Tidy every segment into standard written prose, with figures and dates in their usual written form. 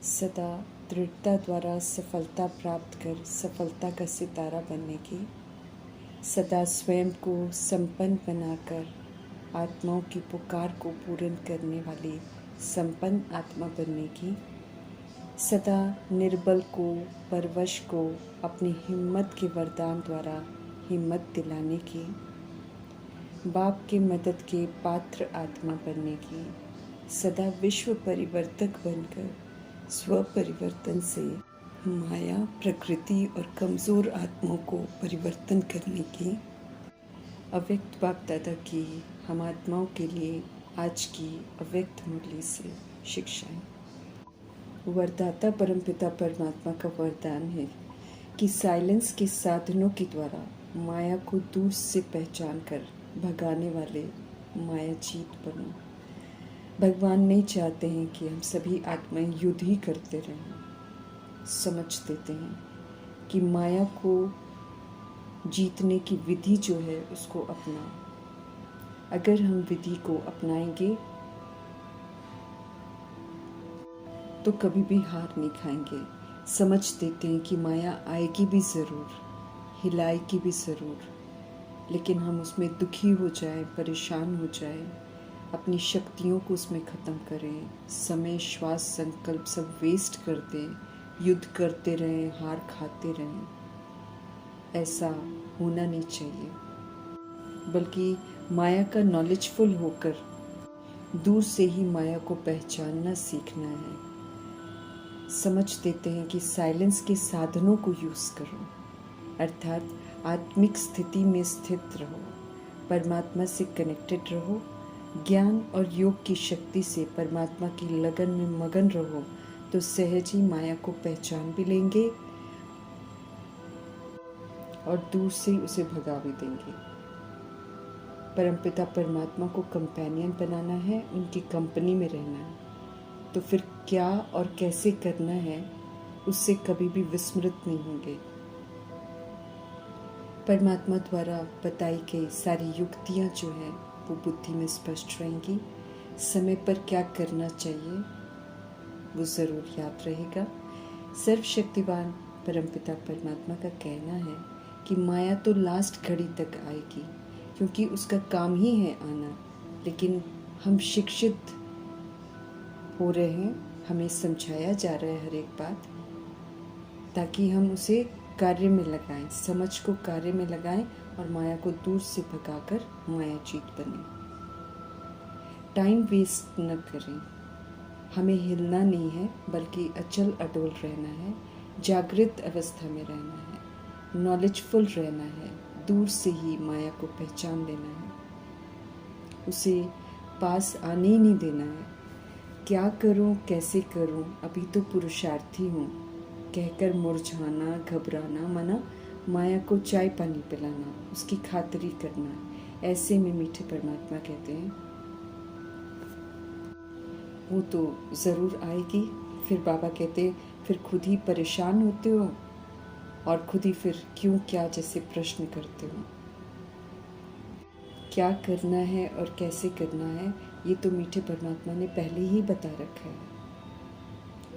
सदा दृढ़ता द्वारा सफलता प्राप्त कर सफलता का सितारा बनने की, सदा स्वयं को संपन्न बनाकर आत्माओं की पुकार को पूर्ण करने वाली संपन्न आत्मा बनने की, सदा निर्बल को परवश को अपनी हिम्मत के वरदान द्वारा हिम्मत दिलाने की, बाप के मदद के पात्र आत्मा बनने की, सदा विश्व परिवर्तक बनकर स्व परिवर्तन से माया प्रकृति और कमज़ोर आत्माओं को परिवर्तन करने की, अव्यक्त बाप दादा की हम आत्माओं के लिए आज की अव्यक्त मुरली से शिक्षाएं। वरदाता परमपिता परमात्मा का वरदान है कि साइलेंस के साधनों के द्वारा माया को दूर से पहचान कर भगाने वाले माया जीत बनो। भगवान नहीं चाहते हैं कि हम सभी आत्माएं युद्ध ही करते रहें। समझ देते हैं कि माया को जीतने की विधि जो है उसको अपना। अगर हम विधि को अपनाएंगे तो कभी भी हार नहीं खाएंगे। समझ देते हैं कि माया आएगी भी ज़रूर, हिलाएगी भी ज़रूर, लेकिन हम उसमें दुखी हो जाएं, परेशान हो जाएं, अपनी शक्तियों को उसमें ख़त्म करें, समय श्वास संकल्प सब वेस्ट कर दें, युद्ध करते रहें, हार खाते रहें। ऐसा होना नहीं चाहिए, बल्कि माया का नॉलेजफुल होकर दूर से ही माया को पहचानना सीखना है। समझ देते हैं कि साइलेंस के साधनों को यूज़ करो, अर्थात आत्मिक स्थिति में स्थित रहो, परमात्मा से कनेक्टेड रहो, ज्ञान और योग की शक्ति से परमात्मा की लगन में मगन रहो, तो सहज ही माया को पहचान भी लेंगे और दूर से उसे भगा भी देंगे। परमपिता परमात्मा को कंपेनियन बनाना है, उनकी कंपनी में रहना है, तो फिर क्या और कैसे करना है उससे कभी भी विस्मृत नहीं होंगे। परमात्मा द्वारा बताई गई सारी युक्तियाँ जो है वो बुद्धि में स्पष्ट रहेंगी। समय पर क्या करना चाहिए वो ज़रूर याद रहेगा। सर्वशक्तिवान परमपिता परमात्मा का कहना है कि माया तो लास्ट घड़ी तक आएगी, क्योंकि उसका काम ही है आना, लेकिन हम शिक्षित हो रहे हैं, हमें समझाया जा रहा है हर एक बात, ताकि हम उसे कार्य में लगाएं, समझ को कार्य में लगाएं और माया को दूर से भगाकर माया जीत बने। टाइम वेस्ट न करें, हमें हिलना नहीं है, बल्कि अचल अडोल रहना है, जागृत अवस्था में रहना है, नॉलेजफुल रहना है, दूर से ही माया को पहचान लेना है, उसे पास आने ही नहीं देना है। क्या करूं, कैसे करूं, अभी तो पुरुषार्थी हूँ कहकर मुरझाना, घबराना, मना माया को चाय पानी पिलाना, उसकी खातिरी करना, ऐसे में मीठे परमात्मा कहते हैं वो तो ज़रूर आएगी। फिर बाबा कहते हैं फिर खुद ही परेशान होते हो और खुद ही फिर क्यों क्या जैसे प्रश्न करते हो। क्या करना है और कैसे करना है ये तो मीठे परमात्मा ने पहले ही बता रखा है,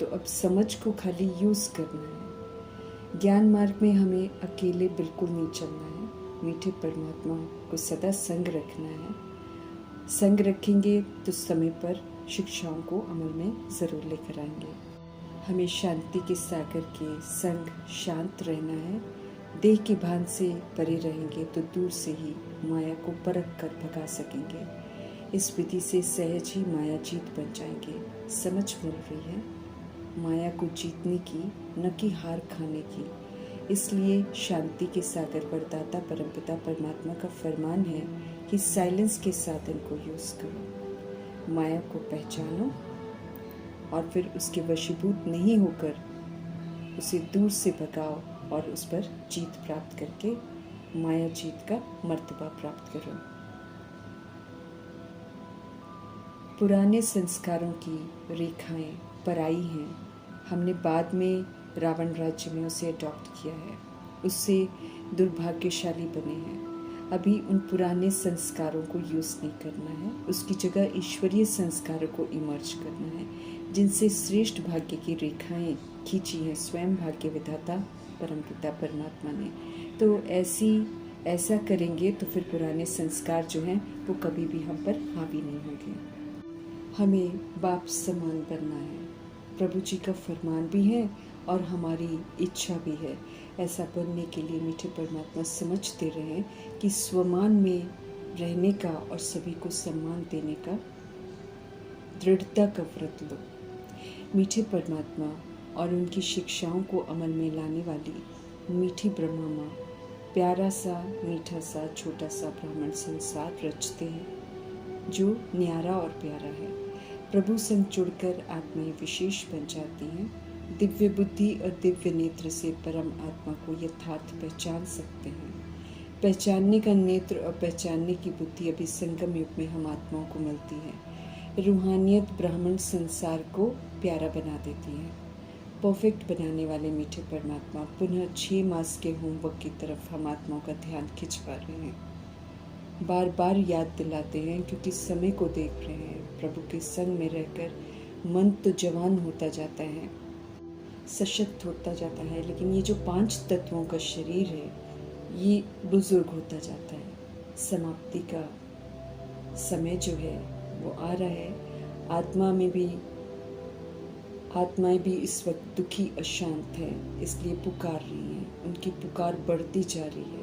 तो अब समझ को खाली यूज़ करना है। ज्ञान मार्ग में हमें अकेले बिल्कुल नहीं चलना है, मीठे परमात्मा को सदा संग रखना है। संग रखेंगे तो समय पर शिक्षाओं को अमल में ज़रूर लेकर आएंगे। हमें शांति के सागर के संग शांत रहना है। देह के भान से परे रहेंगे तो दूर से ही माया को परख कर भगा सकेंगे। इस विधि से सहज ही माया जीत बन जाएंगे। समझ मिल रही है माया को जीतने की, न कि हार खाने की। इसलिए शांति के सागर वरदाता परमपिता परमात्मा का फरमान है कि साइलेंस के साधन को यूज़ करो, माया को पहचानो और फिर उसके वशीभूत नहीं होकर उसे दूर से भगाओ और उस पर जीत प्राप्त करके माया जीत का मर्तबा प्राप्त करो। पुराने संस्कारों की रेखाएं पराई हैं, हमने बाद में रावण राज्य में उसे अडॉप्ट किया है, उससे दुर्भाग्यशाली बने हैं। अभी उन पुराने संस्कारों को यूज़ नहीं करना है, उसकी जगह ईश्वरीय संस्कारों को इमर्ज करना है। जिनसे श्रेष्ठ भाग्य की रेखाएं खींची हैं स्वयं भाग्य विधाता परमपिता परमात्मा ने। तो ऐसा करेंगे तो फिर पुराने संस्कार जो हैं वो कभी भी हम पर हावी नहीं होंगे। हमें बाप समान बनना है, प्रभु जी का फरमान भी है और हमारी इच्छा भी है। ऐसा बनने के लिए मीठे परमात्मा समझते रहे कि स्वमान में रहने का और सभी को सम्मान देने का दृढ़ता का व्रत लो। मीठे परमात्मा और उनकी शिक्षाओं को अमल में लाने वाली मीठी ब्रह्मा माँ प्यारा सा मीठा सा छोटा सा ब्राह्मण संसार रचते हैं जो न्यारा और प्यारा है। प्रभु संग जुड़कर आत्माएं विशेष बन जाती हैं। दिव्य बुद्धि और दिव्य नेत्र से परम आत्मा को यथार्थ पहचान सकते हैं। पहचानने का नेत्र और पहचानने की बुद्धि अभी संगम युग में हम आत्माओं को मिलती है। रूहानियत ब्राह्मण संसार को प्यारा बना देती है। परफेक्ट बनाने वाले मीठे परमात्मा पुनः 6 मास के होमवर्क की तरफ हम आत्माओं का ध्यान खिंचवा रहे हैं। बार बार याद दिलाते हैं क्योंकि समय को देख रहे हैं। प्रभु के संग में रहकर मन तो जवान होता जाता है, सशक्त होता जाता है, लेकिन ये जो 5 तत्वों का शरीर है ये बुजुर्ग होता जाता है। समाप्ति का समय जो है वो आ रहा है। आत्माएं भी इस वक्त दुखी अशांत है, इसलिए पुकार रही हैं। उनकी पुकार बढ़ती जा रही है।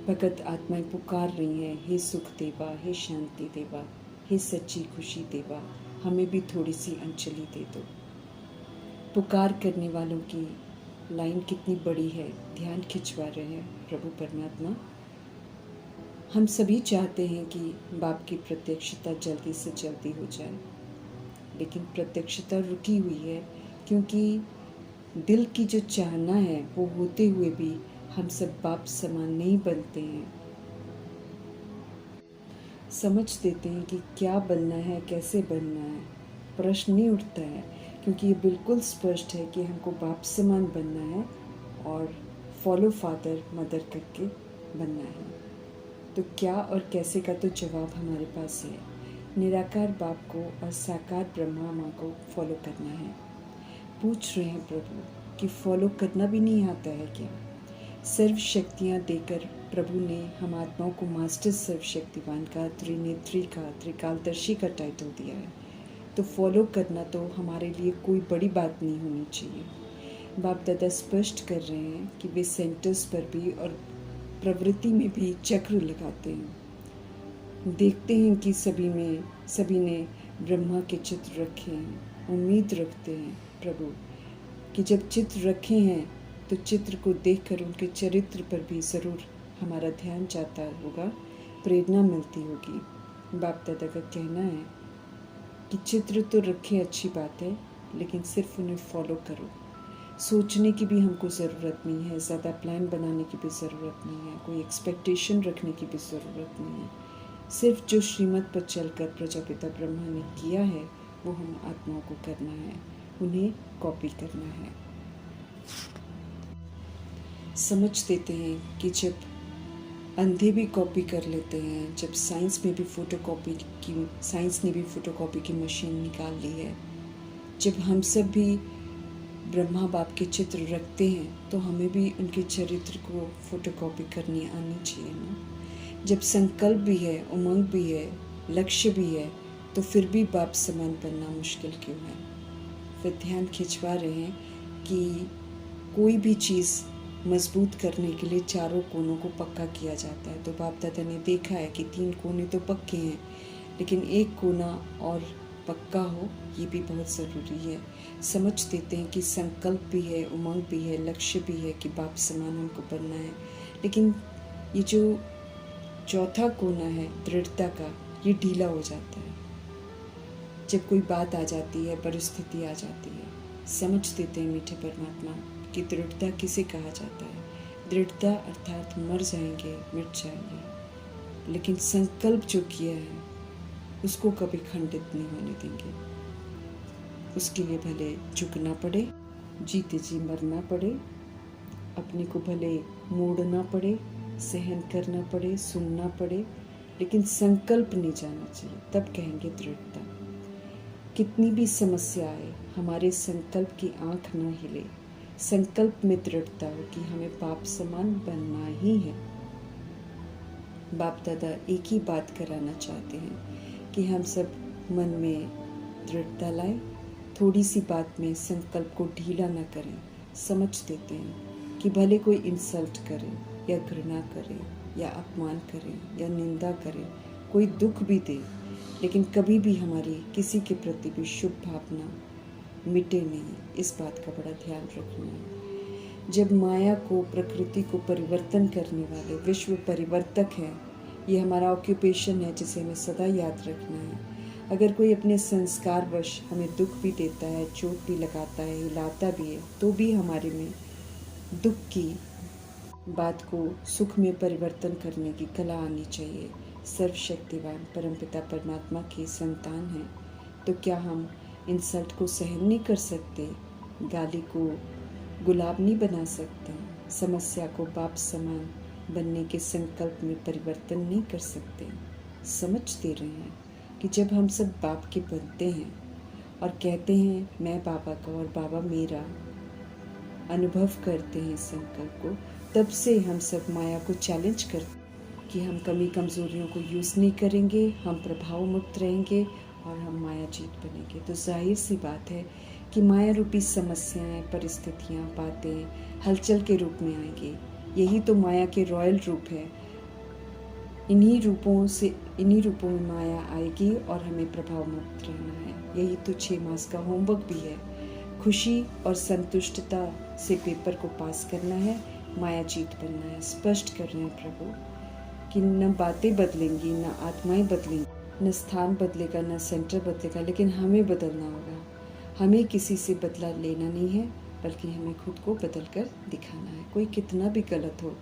भगत आत्माएं पुकार रही हैं, हे सुख देवा, हे शांति देवा, हे सच्ची खुशी देवा, हमें भी थोड़ी सी अंजलि दे दो। पुकार करने वालों की लाइन कितनी बड़ी है, ध्यान खिंचवा रहे हैं प्रभु परमात्मा। हम सभी चाहते हैं कि बाप की प्रत्यक्षता जल्दी से जल्दी हो जाए, लेकिन प्रत्यक्षता रुकी हुई है क्योंकि दिल की जो चाहना है वो होते हुए भी हम सब बाप समान नहीं बनते हैं। समझ देते हैं कि क्या बनना है, कैसे बनना है, प्रश्न नहीं उठता है क्योंकि ये बिल्कुल स्पष्ट है कि हमको बाप समान बनना है और फॉलो फादर मदर करके बनना है। तो क्या और कैसे का तो जवाब हमारे पास है। निराकार बाप को और साकार ब्रह्मा माँ को फॉलो करना है। पूछ रहे हैं प्रभु कि फॉलो करना भी नहीं आता है क्या? सर्व शक्तियाँ देकर प्रभु ने हम आत्माओं को मास्टर सर्वशक्तिवान का, त्रिनेत्री का, त्रिकालदर्शी का टाइटल दिया है। तो फॉलो करना तो हमारे लिए कोई बड़ी बात नहीं होनी चाहिए। बाप दादा स्पष्ट कर रहे हैं कि वे सेंटर्स पर भी और प्रवृत्ति में भी चक्र लगाते हैं। देखते हैं कि सभी ने ब्रह्मा के चित्र रखे हैं। उम्मीद रखते हैं प्रभु कि जब चित्र रखे हैं तो चित्र को देखकर उनके चरित्र पर भी ज़रूर हमारा ध्यान जाता होगा, प्रेरणा मिलती होगी। बाप दादा का कहना है कि चित्र तो रखे अच्छी बात है, लेकिन सिर्फ उन्हें फॉलो करो। सोचने की भी हमको ज़रूरत नहीं है, ज़्यादा प्लान बनाने की भी ज़रूरत नहीं है, कोई एक्सपेक्टेशन रखने की भी ज़रूरत नहीं है। सिर्फ जो श्रीमत पर चलकर प्रजापिता ब्रह्मा ने किया है वो हम आत्माओं को करना है, उन्हें कॉपी करना है। समझ देते हैं कि जब अंधे भी कॉपी कर लेते हैं, जब साइंस ने भी फोटोकॉपी की मशीन निकाल ली है, जब हम सब भी ब्रह्मा बाप के चित्र रखते हैं तो हमें भी उनके चरित्र को फोटोकॉपी करनी आनी चाहिए ना। जब संकल्प भी है, उमंग भी है, लक्ष्य भी है, तो फिर भी बाप समान बनना मुश्किल क्यों है? फिर ध्यान खिंचवा रहे हैं कि कोई भी चीज़ मजबूत करने के लिए चारों कोनों को पक्का किया जाता है। तो बाप दादा ने देखा है कि 3 कोने तो पक्के हैं, लेकिन एक कोना और पक्का हो ये भी बहुत ज़रूरी है। समझ देते हैं कि संकल्प भी है, उमंग भी है, लक्ष्य भी है कि बाप समान हमको बनना है, लेकिन ये जो चौथा कोना है दृढ़ता का, ये ढीला हो जाता है जब कोई बात आ जाती है, परिस्थिति आ जाती है। समझ देते हैं मीठे परमात्मा कि दृढ़ता किसे कहा जाता है। दृढ़ता अर्थात मर जाएंगे, मिट जाएंगे, लेकिन संकल्प जो किया है उसको कभी खंडित नहीं होने देंगे। उसके लिए भले झुकना पड़े, जीते जी मरना पड़े, अपने को भले मोड़ना पड़े, सहन करना पड़े, सुनना पड़े, लेकिन संकल्प नहीं जाना चाहिए। तब कहेंगे दृढ़ता। कितनी भी समस्या आए, हमारे संकल्प की आंख न हिले, संकल्प में दृढ़ता हो कि हमें बाप समान बनना ही है। बाप दादा एक ही बात कराना चाहते हैं कि हम सब मन में दृढ़ता लाएं, थोड़ी सी बात में संकल्प को ढीला न करें। समझ देते हैं कि भले कोई इंसल्ट करे या घृणा करे या अपमान करे या निंदा करे, कोई दुख भी दे, लेकिन कभी भी हमारी किसी के प्रति भी शुभ भावना मिटे नहीं। इस बात का बड़ा ध्यान रखना है। जब माया को, प्रकृति को परिवर्तन करने वाले विश्व परिवर्तक हैं, ये हमारा ऑक्यूपेशन है जिसे हमें सदा याद रखना है। अगर कोई अपने संस्कारवश हमें दुख भी देता है, चोट भी लगाता है, हिलाता भी है, तो भी हमारे में दुख की बात को सुख में परिवर्तन करने की कला आनी चाहिए। सर्वशक्तिवान परमपिता परमात्मा की संतान हैं, तो क्या हम इंसल्ट को सहन नहीं कर सकते? गाली को गुलाब नहीं बना सकते? समस्या को बाप समान बनने के संकल्प में परिवर्तन नहीं कर सकते? समझ दे रहे हैं कि जब हम सब बाप के बनते हैं और कहते हैं मैं बाबा का और बाबा मेरा, अनुभव करते हैं संकल्प को, तब से हम सब माया को चैलेंज करते कि हम कमी कमज़ोरियों को यूज़ नहीं करेंगे, हम प्रभाव मुक्त रहेंगे और हम माया जीत बनेंगे। तो जाहिर सी बात है कि माया रूपी समस्याएं, परिस्थितियां, बातें हलचल के रूप में आएंगी। यही तो माया के रॉयल रूप है। इन्हीं रूपों में माया आएगी और हमें प्रभाव मुक्त रहना है। यही तो 6 मास का होमवर्क भी है। खुशी और संतुष्टता से पेपर को पास करना है, माया जीत बनना है। स्पष्ट कर रहे हैं प्रभु कि न बातें बदलेंगी, न आत्माएं बदलेंगी, न स्थान बदलेगा, न सेंटर बदलेगा, लेकिन हमें बदलना होगा। हमें किसी से बदला लेना नहीं है, बल्कि हमें खुद को बदल कर दिखाना है। कोई कितना भी गलत हो,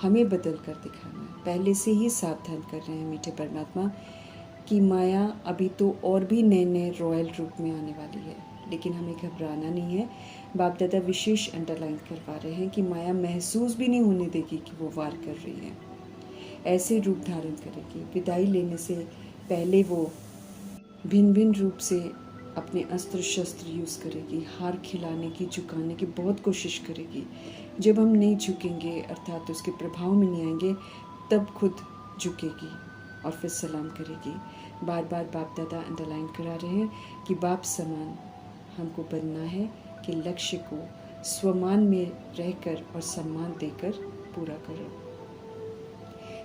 हमें बदल कर दिखाना है। पहले से ही सावधान कर रहे हैं मीठे परमात्मा कि माया अभी तो और भी नए नए रॉयल रूप में आने वाली है, लेकिन हमें घबराना नहीं है। बाप दादा विशेष अंडरलाइन करवा रहे हैं कि माया महसूस भी नहीं होने देगी कि वो वार कर रही है। ऐसे रूप धारण करेगी। विदाई लेने से पहले वो भिन्न भिन्न रूप से अपने अस्त्र शस्त्र यूज़ करेगी। हार खिलाने की, झुकाने की बहुत कोशिश करेगी। जब हम नहीं झुकेंगे, अर्थात उसके प्रभाव में नहीं आएंगे, तब खुद झुकेगी और फिर सलाम करेगी। बार बार बाप दादा अंडरलाइन करा रहे हैं कि बाप समान हमको बनना है, कि लक्ष्य को स्वमान में रहकर और सम्मान देकर पूरा करो।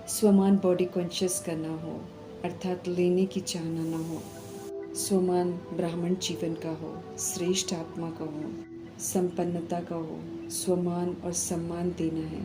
स्वमान बॉडी कॉन्शियस का ना हो, अर्थात लेने की चाहना ना हो। स्वमान ब्राह्मण जीवन का हो, श्रेष्ठ आत्मा का हो, संपन्नता का हो। स्वमान और सम्मान देना है।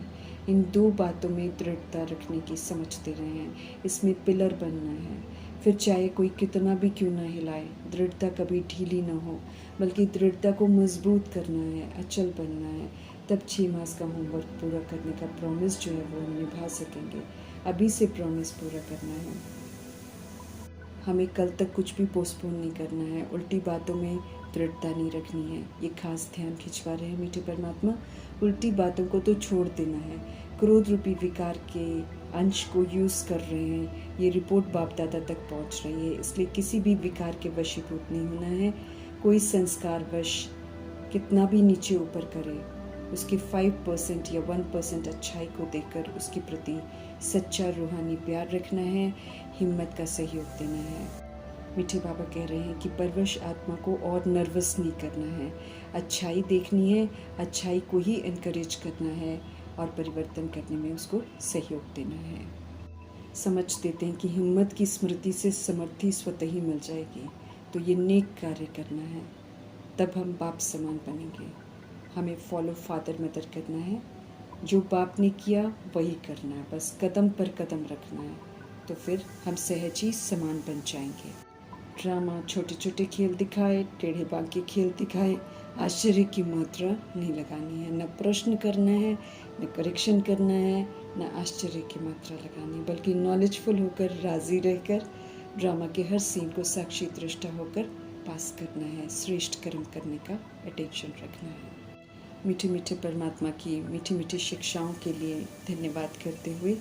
इन 2 बातों में दृढ़ता रखने की समझ दे रहे हैं। इसमें पिलर बनना है। फिर चाहे कोई कितना भी क्यों ना हिलाए, दृढ़ता कभी ढीली ना हो, बल्कि दृढ़ता को मजबूत करना है, अचल बनना है। तब 6 मास का होमवर्क पूरा करने का प्रॉमिस जो है वो हम निभा सकेंगे। अभी से प्रॉमिस पूरा करना है। हमें कल तक कुछ भी पोस्टपोन नहीं करना है। उल्टी बातों में दृढ़ता नहीं रखनी है। ये खास ध्यान खिंचवा रहे हैं मीठे परमात्मा। उल्टी बातों को तो छोड़ देना है। क्रोध रूपी विकार के अंश को यूज़ कर रहे हैं। ये रिपोर्ट बाप दादा तक पहुंच रही है, इसलिए किसी भी विकार के वशीभूत नहीं होना है। कोई संस्कार वश कितना भी नीचे ऊपर करे, उसके 5% या 1% अच्छाई को देखकर उसके प्रति सच्चा रूहानी प्यार रखना है, हिम्मत का सहयोग देना है। मीठे बाबा कह रहे हैं कि परवश आत्मा को और नर्वस नहीं करना है। अच्छाई देखनी है, अच्छाई को ही इनकरेज करना है और परिवर्तन करने में उसको सहयोग देना है। समझ देते हैं कि हिम्मत की स्मृति से समर्थी स्वतः ही मिल जाएगी। तो ये नेक कार्य करना है, तब हम बाप समान बनेंगे। हमें फॉलो फादर मदर करना है। जो बाप ने किया वही करना है, बस कदम पर कदम रखना है, तो फिर हम सहज ही समान बन जाएंगे। ड्रामा छोटे छोटे खेल दिखाए, टेढ़े बांके खेल दिखाए, आश्चर्य की मात्रा नहीं लगानी है। न प्रश्न करना है, न करेक्शन करना है, न आश्चर्य की मात्रा लगानी, बल्कि नॉलेजफुल होकर, राजी रहकर ड्रामा के हर सीन को साक्षी दृष्टा होकर पास करना है। श्रेष्ठ कर्म करने का अटेंशन रखना है। मीठे मीठे परमात्मा की मीठी मीठी शिक्षाओं के लिए धन्यवाद करते हुए